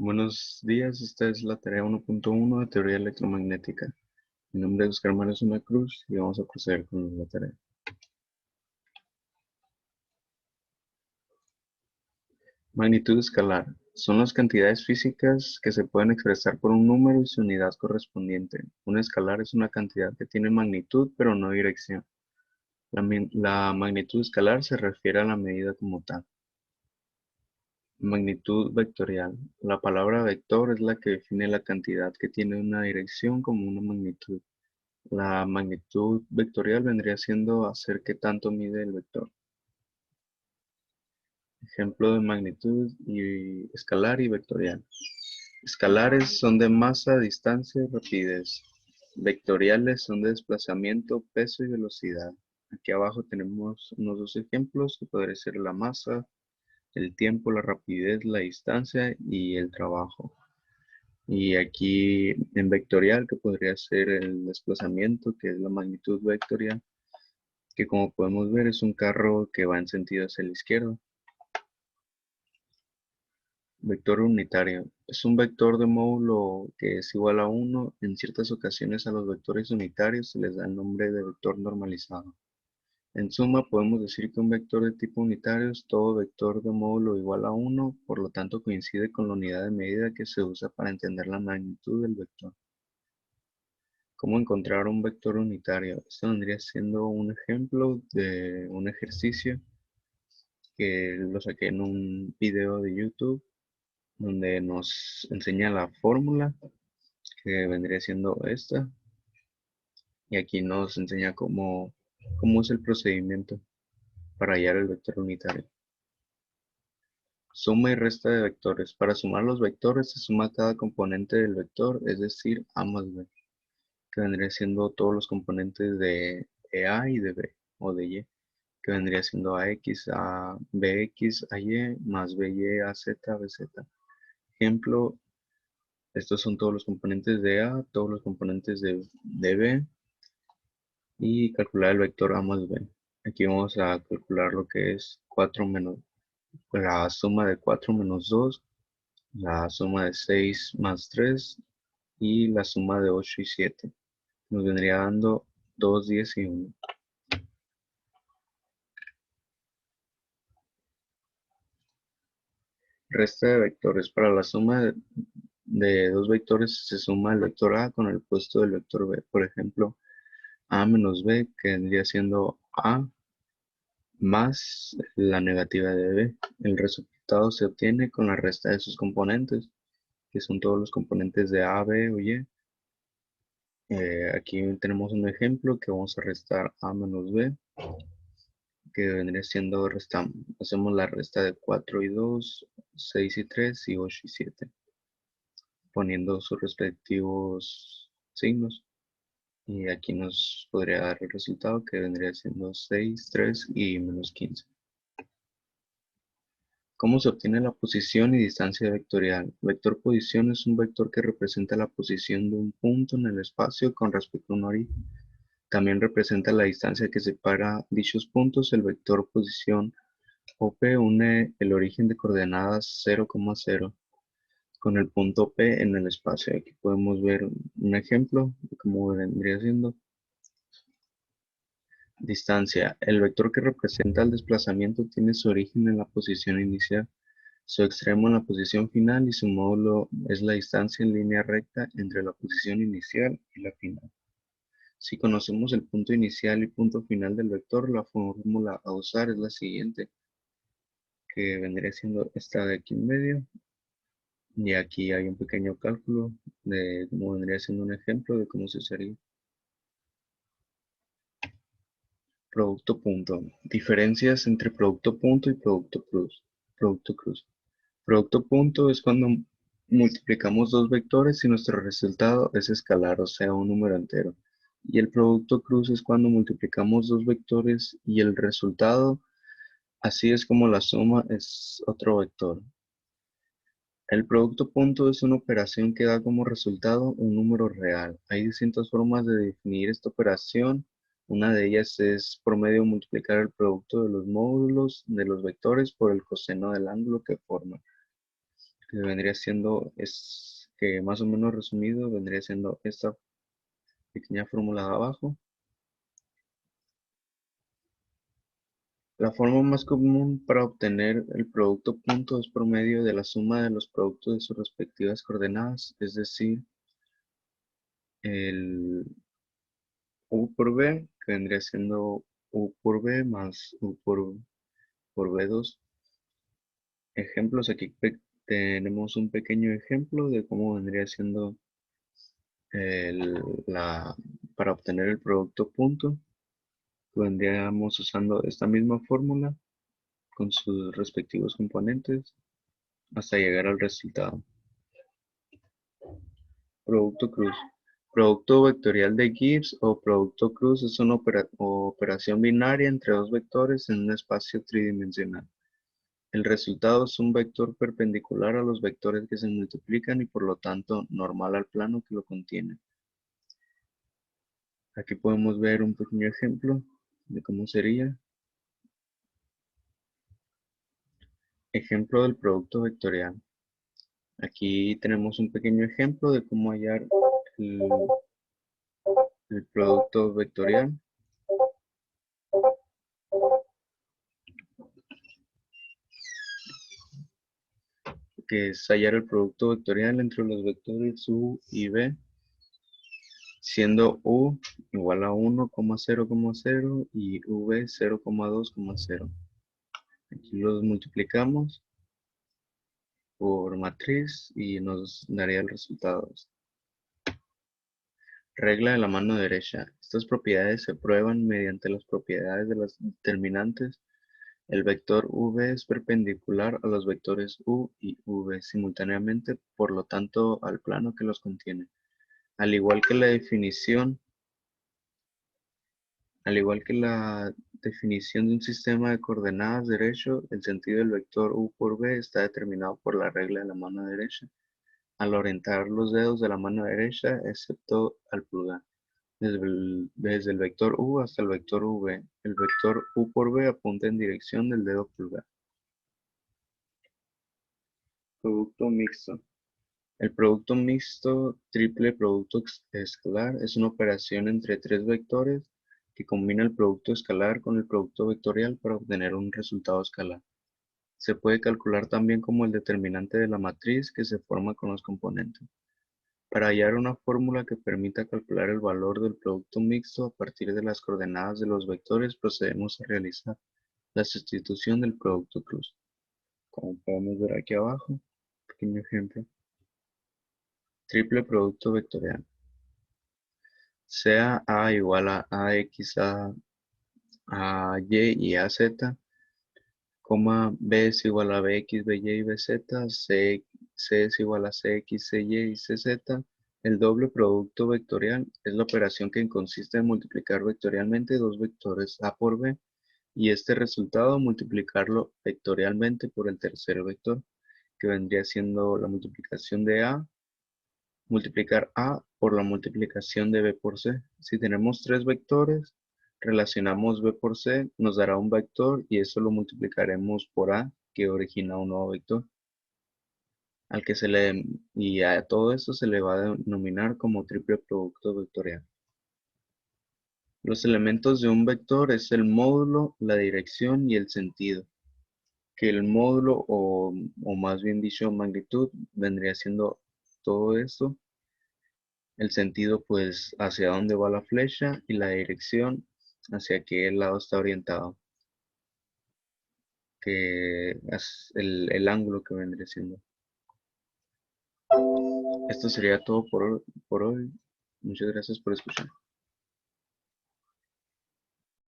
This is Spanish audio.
Buenos días, esta es la tarea 1.1 de teoría electromagnética. Mi nombre es Oscar Mario Zuna Cruz y vamos a proceder con la tarea. Magnitud escalar. Son las cantidades físicas que se pueden expresar por un número y su unidad correspondiente. Un escalar es una cantidad que tiene magnitud pero no dirección. La magnitud escalar se refiere a la medida como tal. Magnitud vectorial. La palabra vector es la que define la cantidad que tiene una dirección como una magnitud. La magnitud vectorial vendría siendo hacer qué tanto mide el vector. Ejemplo de magnitud y escalar y vectorial. Escalares son de masa, distancia y rapidez. Vectoriales son de desplazamiento, peso y velocidad. Aquí abajo tenemos unos dos ejemplos que podría ser la masa, el tiempo, la rapidez, la distancia y el trabajo. Y aquí en vectorial, que podría ser el desplazamiento, que es la magnitud vectorial, que como podemos ver es un carro que va en sentido hacia la izquierda. Vector unitario. Es un vector de módulo que es igual a 1. En ciertas ocasiones a los vectores unitarios se les da el nombre de vector normalizado. En suma, podemos decir que un vector de tipo unitario es todo vector de módulo igual a 1, por lo tanto coincide con la unidad de medida que se usa para entender la magnitud del vector. ¿Cómo encontrar un vector unitario? Esto vendría siendo un ejemplo de un ejercicio que lo saqué en un video de YouTube donde nos enseña la fórmula que vendría siendo esta y aquí nos enseña cómo es el procedimiento para hallar el vector unitario. Suma y resta de vectores. Para sumar los vectores se suma cada componente del vector, es decir, A más B, que vendría siendo todos los componentes de A y de B, o de Y, que vendría siendo AX, a BX, AY, más BY, AZ, BZ. Ejemplo, estos son todos los componentes de A, todos los componentes de B y calcular el vector A más B. Aquí vamos a calcular lo que es 4 menos la suma de 4 menos 2, la suma de 6 más 3 y la suma de 8 y 7. Nos vendría dando 2, 10 y 1. Resta de vectores. Para la suma de dos vectores se suma el vector A con el puesto del vector B. Por ejemplo, A menos B, que vendría siendo A más la negativa de B. El resultado se obtiene con la resta de sus componentes, que son todos los componentes de A, B o Y. Aquí tenemos un ejemplo que vamos a restar A menos B, que vendría siendo, hacemos la resta de 4 y 2, 6 y 3 y 8 y 7, poniendo sus respectivos signos. Y aquí nos podría dar el resultado que vendría siendo 6, 3 y menos 15. ¿Cómo se obtiene la posición y distancia vectorial? Vector posición es un vector que representa la posición de un punto en el espacio con respecto a un origen. También representa la distancia que separa dichos puntos. El vector posición OP une el origen de coordenadas 0,0 con el punto P en el espacio. Aquí podemos ver un ejemplo de cómo vendría siendo. Distancia. El vector que representa el desplazamiento tiene su origen en la posición inicial, su extremo en la posición final y su módulo es la distancia en línea recta entre la posición inicial y la final. Si conocemos el punto inicial y punto final del vector, la fórmula a usar es la siguiente, que vendría siendo esta de aquí en medio. Y aquí hay un pequeño cálculo de cómo vendría siendo un ejemplo de cómo se usaría. Producto punto. Diferencias entre producto punto y producto cruz. Producto cruz. Producto punto es cuando multiplicamos dos vectores y nuestro resultado es escalar, o sea, un número entero. Y el producto cruz es cuando multiplicamos dos vectores y el resultado, así es como la suma es otro vector. El producto punto es una operación que da como resultado un número real. Hay distintas formas de definir esta operación. Una de ellas es por medio de multiplicar el producto de los módulos de los vectores por el coseno del ángulo que forman. que vendría siendo, que más o menos resumido, vendría siendo esta pequeña fórmula de abajo. La forma más común para obtener el producto punto es por medio de la suma de los productos de sus respectivas coordenadas, es decir, el u por b, que vendría siendo u por b más u por b2. Ejemplos, aquí tenemos un pequeño ejemplo de cómo vendría siendo el- la, para obtener el producto punto. Vendríamos usando esta misma fórmula con sus respectivos componentes hasta llegar al resultado. Producto cruz. Producto vectorial de Gibbs o producto cruz es una operación binaria entre dos vectores en un espacio tridimensional. El resultado es un vector perpendicular a los vectores que se multiplican y por lo tanto normal al plano que lo contiene. Aquí podemos ver un pequeño ejemplo de cómo sería. Ejemplo del producto vectorial. Aquí tenemos un pequeño ejemplo de cómo hallar el, el producto vectorial, que es hallar el producto vectorial entre los vectores u y b, siendo u igual a 1,0,0 y v 0,2,0. Aquí los multiplicamos por matriz y nos daría el resultado. Regla de la mano derecha. Estas propiedades se prueban mediante las propiedades de las determinantes. El vector v es perpendicular a los vectores u y v simultáneamente, por lo tanto al plano que los contiene. Al igual que la definición de un sistema de coordenadas derecho, el sentido del vector u por v está determinado por la regla de la mano derecha, al orientar los dedos de la mano derecha, excepto al pulgar, desde el vector u hasta el vector v. El vector u por v apunta en dirección del dedo pulgar. Producto mixto. El producto mixto triple producto escalar es una operación entre tres vectores que combina el producto escalar con el producto vectorial para obtener un resultado escalar. Se puede calcular también como el determinante de la matriz que se forma con los componentes. Para hallar una fórmula que permita calcular el valor del producto mixto a partir de las coordenadas de los vectores, procedemos a realizar la sustitución del producto cruz. Como podemos ver aquí abajo, pequeño ejemplo. Triple producto vectorial. Sea A igual a AX a Y y a Z, B es igual a BX, BY y BZ, C es igual a CX, CY y CZ. El doble producto vectorial es la operación que consiste en multiplicar vectorialmente dos vectores A por B y este resultado multiplicarlo vectorialmente por el tercer vector, que vendría siendo la multiplicación de A, multiplicar A por la multiplicación de B por C. Si tenemos tres vectores, relacionamos B por C, nos dará un vector y eso lo multiplicaremos por A, que origina un nuevo vector, y a todo esto se le va a denominar como triple producto vectorial. Los elementos de un vector es el módulo, la dirección y el sentido. Que el módulo o más bien dicho magnitud vendría siendo todo esto. El sentido pues hacia dónde va la flecha y la dirección hacia qué lado está orientado, que es el ángulo que vendría siendo. Esto sería todo por hoy. Muchas gracias por escuchar.